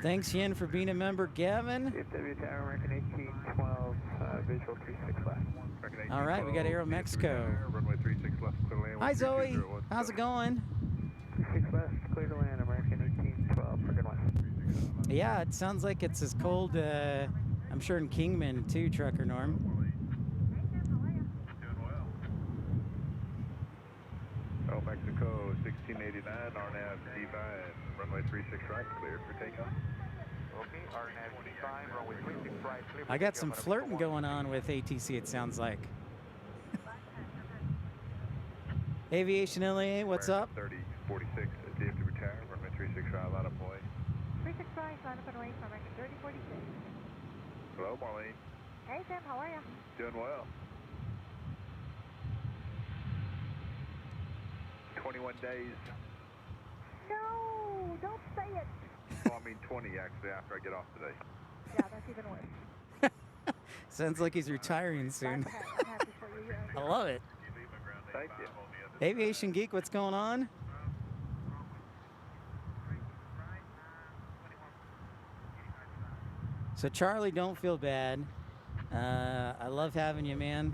Thanks, Yen, for being a member. Gavin. DFW Tower, American 1812, visual 36 left. All right, we got Aero Mexico. Runway 36 left, clear to land. Hi, Zoe. How's it going? 6 left, clear to land, American 1812, for good one. Yeah, it sounds like it's as cold, I'm sure in Kingman too, Trucker Norm. Oh, Mexico, 1689, RNAV D5, runway 36 right, clear for takeoff. Okay, RNAV D5, runway 36 right, clear for I got some flirting going on with ATC, it sounds like. Aviation LA, what's up? 3046, DFW Tower, runway 36 right, line up away. 36 right, line up and away from American 3046. Hello, Marlene. Hey, Sam, how are you? Doing well. 21 days. No, don't say it. Well, I mean 20 actually after I get off today. Yeah, that's even worse. Sounds like he's retiring soon. I'm happy for you. Yeah. I love it. Thank you. Aviation Geek, what's going on? So Charlie, don't feel bad. I love having you, man.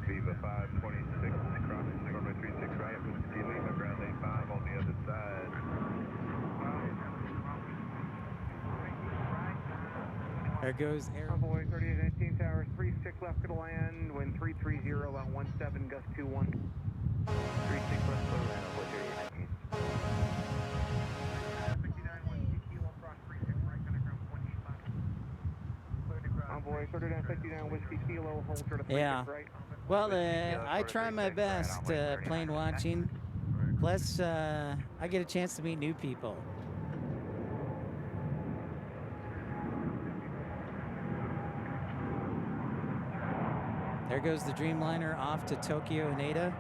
Viva 526, crossing runway 36 right, Whiskey Lima, ground 85 on the other side. There goes Air. Envoy 3819 Tower, 36 left to land, wind 330, about 17, gust 21. 36 left to land, Envoy 3819. Envoy 3959, Whiskey Kilo, hold for the 36 Yeah. right. Well, I try my best plane watching. Plus, I get a chance to meet new people. There goes the Dreamliner off to Tokyo Haneda.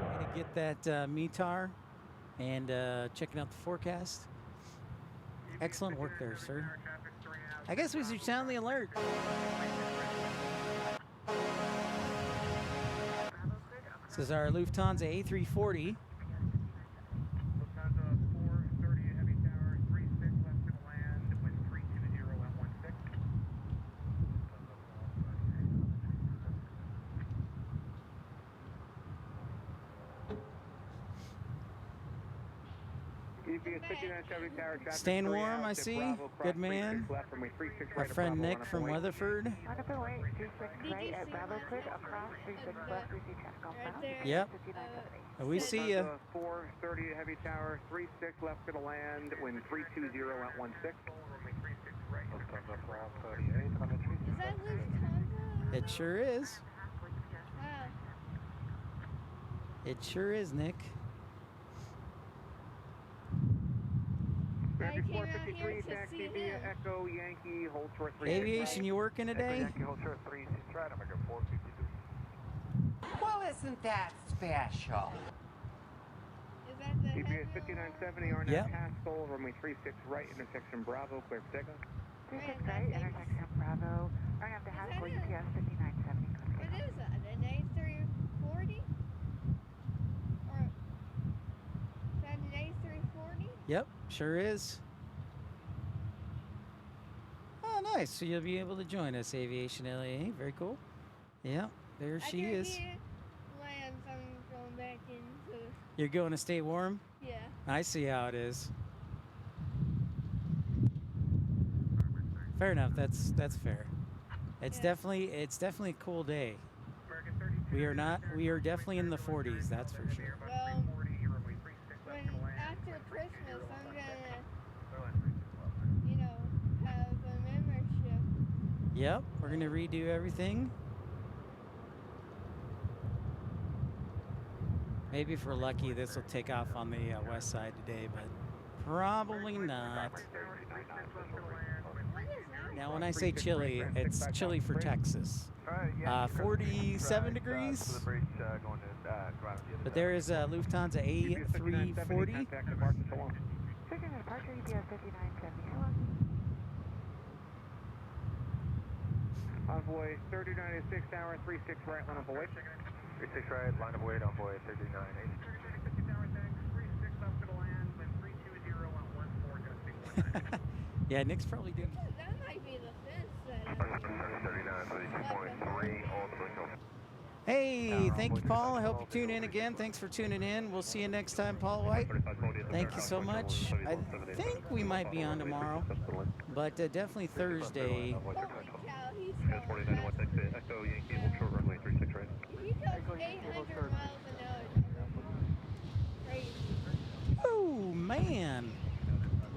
Going to get that METAR and checking out the forecast. Excellent work there, sir. I guess we should sound the alert. This is our Lufthansa A340. Lufthansa 430, heavy tower, 36 left to land, wind 320 at 16. Staying warm, I see. Good man. Our friend Nick from Weatherford. Line up and away, 36 right at Bravo Clear, across 36 left, we see check golf bound. Yep. We see you. 430, heavy tower, 36 left to the land, wind 320 at 16. Lufthansa 438, Is that Lufthansa? It sure is. Wow. It sure is, Nick. I came out here to taxi see via him. Echo Yankee, hold short 3. Aviation, you working today? Yankee, hold short 3, try to make a 452. Well, isn't that special? Is that the GPS heavy 5970, RNAV Yep. Haskell, runway 36 right, intersection Bravo, clear for takeoff. 36 right, intersection Bravo, RNAV to Haskell, UPS 5970. What is that? An A340? Or is that an A340? Yep, sure is. Oh, nice. So you'll be able to join us, Aviation LA. Very cool. Yeah, there she is. Lands, I'm going back into. You're going to stay warm? Yeah. I see how it is. Fair enough. That's fair. It's definitely a cool day. We are definitely in the 40s, that's for sure. Well, when after Christmas, I'm gonna, have a membership. Yep, we're gonna redo everything. Maybe if we're lucky, this will take off on the west side today, but probably not. What is that? Now, when I say chilly, it's chilly for Texas. 47 degrees. But there is a Lufthansa A340. Taking a departure, UPS 5970. Envoy 3986 tower, 36 right, line of await. 36 right, line of wait, envoy 3980. 36 tower, thanks. 36 left to the land, wind 320 on 14, gusting 19. Yeah, Nick's probably doing. That might be the fence that 39, 32.3, all the windows. Hey, thank you, Paul. I hope you tune in again. Thanks for tuning in. We'll see you next time, Paul White. Thank you so much. I think we might be on tomorrow, but definitely Thursday. Holy cow, he's Yes, 49, 1, Echo, Yankee, hold short runway 36 right. he goes 800 miles an hour. Crazy. Oh, man.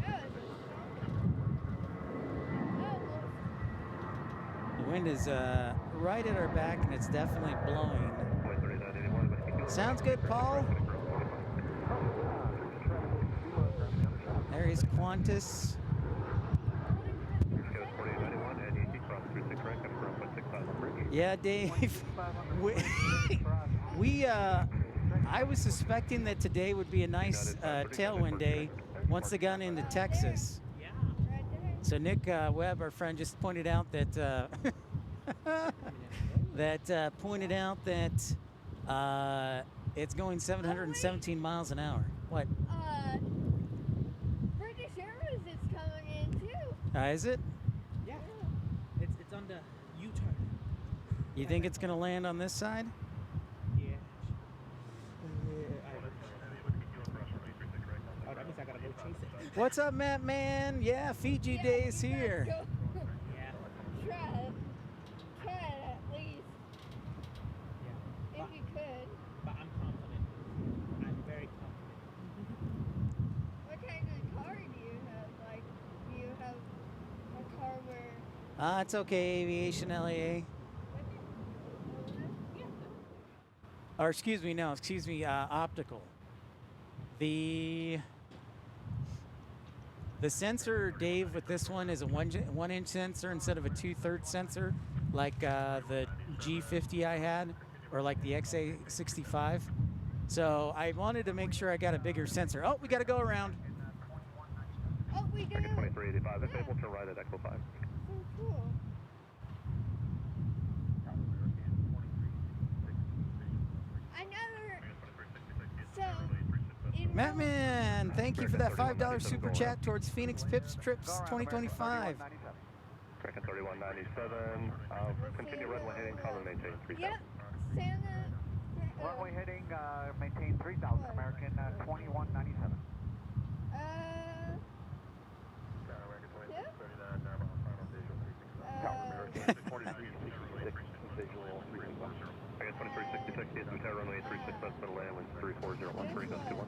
That was The wind is right at our back, and it's definitely blowing. Sounds good, Paul. There is Qantas. Yeah, Dave. I was suspecting that today would be a nice tailwind day once they got into Texas. right there. So Nick Webb, our friend, just pointed out that it's going 717 miles an hour. What? British Airways is coming in too. Is it? Yeah, it's on the U-turn. You think it's going to land on this side? Yeah. Oh, that means I gotta go chase it. What's up, Matt Man? Yeah, Fiji Yeah, Day is you better here. go. Yeah. Try it at least, Yeah. if you could. But I'm confident. I'm very confident. What kind of car do you have? Like, do you have a car where... It's okay, Aviation LAA. Yeah. Or excuse me, optical. The sensor, Dave, with this one is a 1 inch sensor instead of a 2/3 sensor, like the G50 I had, or like the XA65. So I wanted to make sure I got a bigger sensor. Oh, we got to go around. Oh, we do. 2385, if Yeah. able to right at Echo 5. So cool. I never... So... Matt Man, thank you for that $5 super chat towards Phoenix Pips Trips 2025. Reckon 3197, continue runway heading, column maintain 3000. Yep. Santa... Runway heading, maintain 3000, American 2197. I got 2366, yes, we runway 36 left, middle land, wind 34013, gust 21.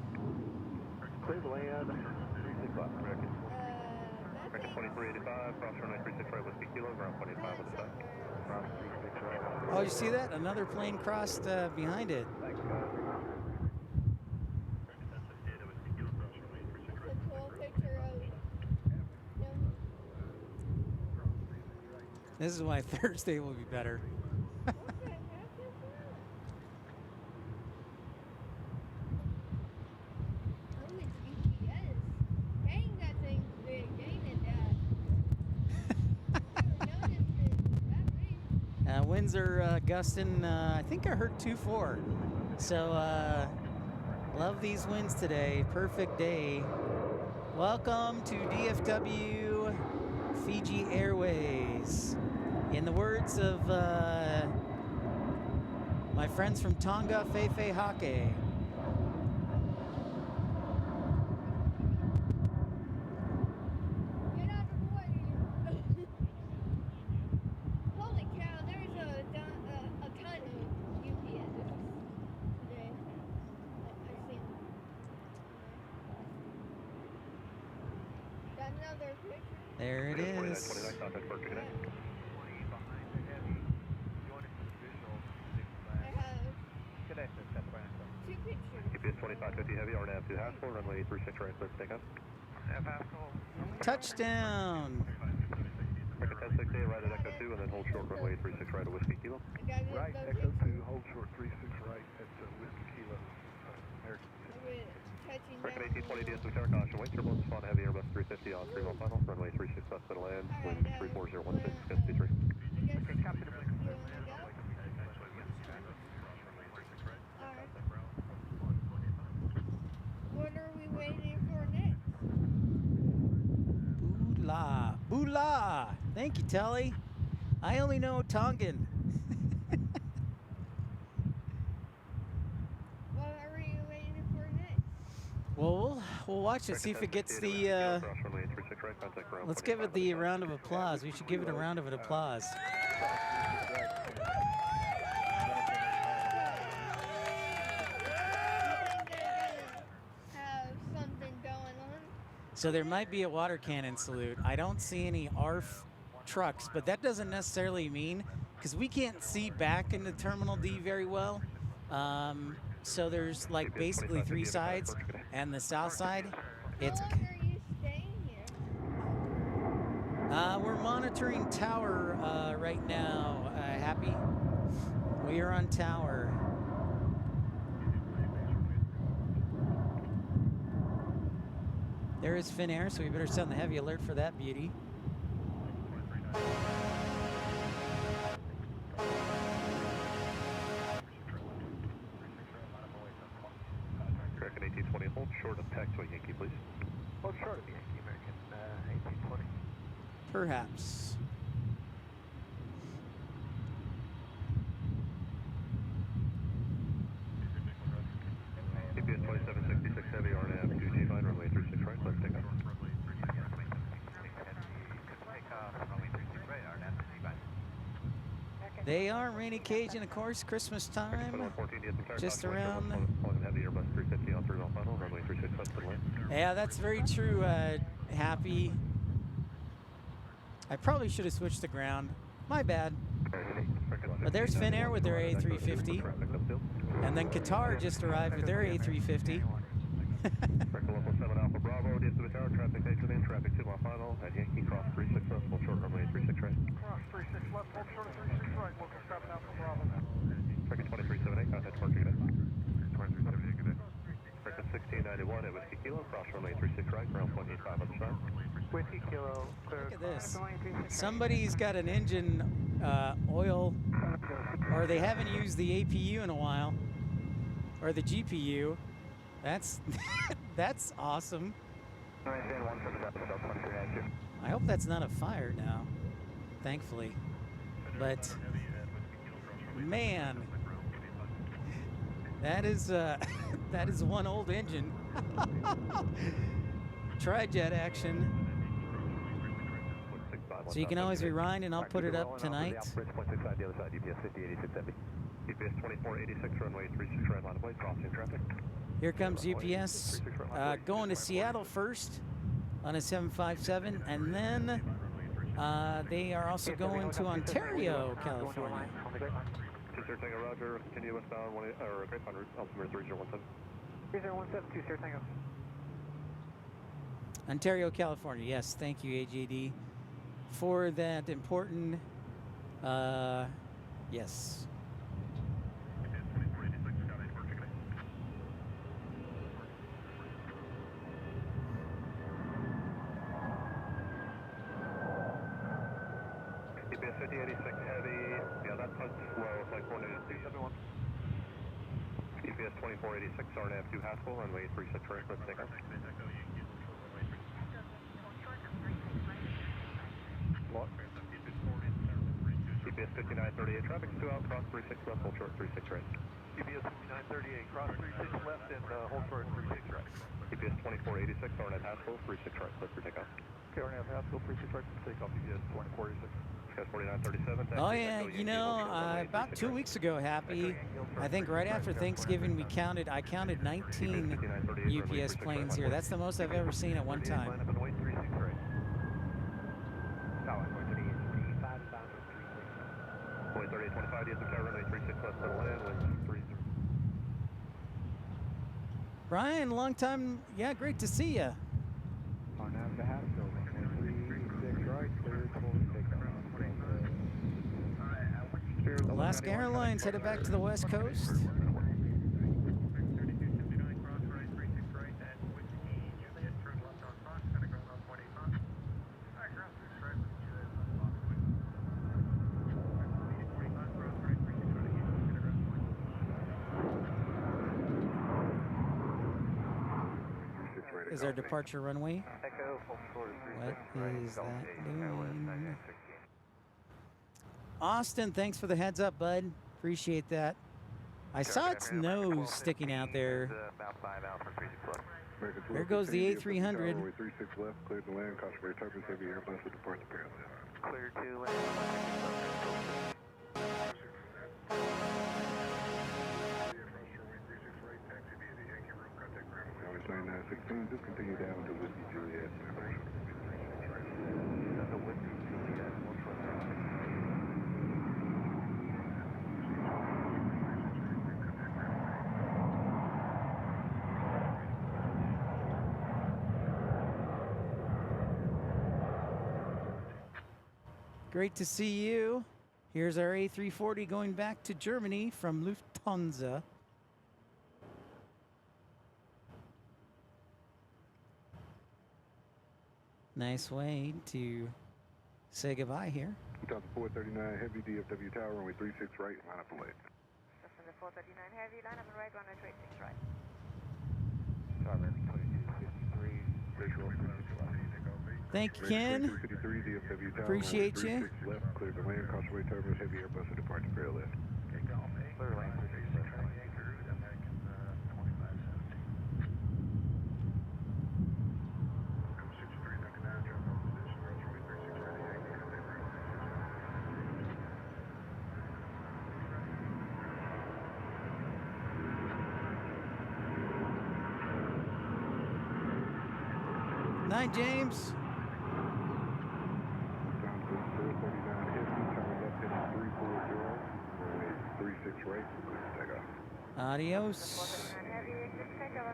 Clear the land, 36 left, American. American 2385, cross runway 36 right, whiskey kilo, ground 25 on the side. Cross 36 right. Oh, you see that? Another plane crossed behind it. Thanks, guys. It's a cool picture of him. This is why Thursday will be better. Okay, that's it. Oh, it's GPS. Dang, that thing's big. Dang it, Dad. I never noticed it. That big. Winds are gusting, I think I heard 2-4. So, love these winds today. Perfect day. Welcome to DFW Fiji Airways. In the words of my friends from Tonga, Feifei Hake. Get out of the way. Holy cow, there's a ton of UPS today. I've seen them. Got another picture? There it is. 29 contact for connect. I have two pictures. GPS 2550 heavy, RNAV 2 Haskell, runway 36 right, clear for takeoff. Touchdown. American 1068, right at Echo 2, and then hold short runway 36 right at whiskey kilo. I got Right, those Echo pictures. 2, hold short 36 right at Whiskey Kilo, American. With touching American down 1820 DS return caution, wind turbulence, spawn heavy Airbus 350 on 3 final, runway 36 left middle land, wind 34016, gust 23. guess you wanna go? Alright. What are we waiting for next? Boola. Boola. Thank you, Telly. I only know Tongan. What are we waiting for next? Well, we'll watch it, see if it gets the, let's give it the round of applause. We should give it a round of applause. Have something going on. So there might be a water cannon salute. I don't see any ARF trucks, but that doesn't necessarily mean, because we can't see back into Terminal D very well. So there's like basically three sides, and the south side, it's... How long are you staying here? We're monitoring tower right now, Happy. We are on tower. There is Finnair, so we better send the heavy alert for that beauty. American 1820, hold short of taxiway Yankee, please. Hold short of Yankee, American 1820. Perhaps. GPS 2766 heavy, RNAV 2G line, runway 36 right, left take off. They are rainy Cajun, of course, Christmas time. Just around. Heavy Airbus 350 on through final, runway 36 left for left. Yeah, that's very true, Happy. I probably should have switched to ground. My bad. But there's Finnair with their A350. And then Qatar just arrived with their A350. Local 7 Alpha Bravo, DFW Tower, traffic exit in, traffic 2 mile final, at Yankee Cross 36 left, hold short, runway 36 right. Cross 36 left, hold short of 36 right, local 7 Alpha Bravo. Record 2378, contact departure, good day. 2378, good day. Record 1691 at Whiskey Kilo, cross runway 36 right, ground point 85 on the side. Whiskey Kilo, clear. Look at this. Somebody's got an engine oil, or they haven't used the APU in a while, or the GPU. That's that's awesome. I hope that's not a fire now, thankfully. But man, that is that is one old engine. Tri-jet action. So you can always rewind, and I'll put it up tonight. GPS 2486, runway 36 right, line of way, crossing traffic. Here comes UPS going to Seattle first on a 757, and then they are also going to Ontario, California. Two Sir Tango, Roger. Continue westbound, or Grapevine route, altimeter 3017. 3017, 2 Sir Tango. Ontario, California. Yes, thank you, AJD, for that important. Yes. GPS 5086 heavy. Yeah, that punt's slow. It's like 48271. GPS 2486, RNAV 2 Haskell, runway 36 right, let's take off. GPS 5938, traffic's 2 out, cross 36 left, hold short 36 right. GPS 5938, cross 36 left and hold short 36 right. GPS 2486, RNAV Haskell, 36 right, clear for takeoff. Okay, RNAV Haskell, 36 right, take off GPS 2486. Skies 4937. Oh yeah, you know, about 2 weeks ago, Happy, I think right after Thanksgiving I counted 19 UPS planes here. That's the most I've ever seen at one time. Line up and wait 36 right. Boy 3825, DSM runway 36 left, middle land, wind 30. Brian, long time. Yeah, great to see you. RNAV to Haskell, 36 right, clear for takeoff. Alaska Airlines headed back to the West Coast. is our departure runway. Echo, full quarter What is that doing? Austin, thanks for the heads up, bud. Appreciate that. I saw its nose sticking out there. About 5 out for 36 left. There goes the A300. Runway 36 left, cleared to land, cautionary turbulence, heavy Airbus with departure parallel. Clear to land. Tower 9916, just continue down to Whiskey Juliet. The Whiskey Juliet, Great to see you. Here's our A340 going back to Germany from Lufthansa. Nice way to say goodbye here. Delta 439 Heavy, DFW Tower, runway 36 right, line up and wait. Descend 439 Heavy, line up and right, runway 36 right. Tower 2253, visual 36 left. Thank you, Ken. 53 DFW Tower, Appreciate runway you. 36 left, cleared to land, cautionary turbulence, heavy Airbus with departure parallel. Clear land 36 left. Night, James. Down to 439 Heavy, tower left heading 340, runway 36 right, clear to take off. Adios. 439 Heavy, exit takeover.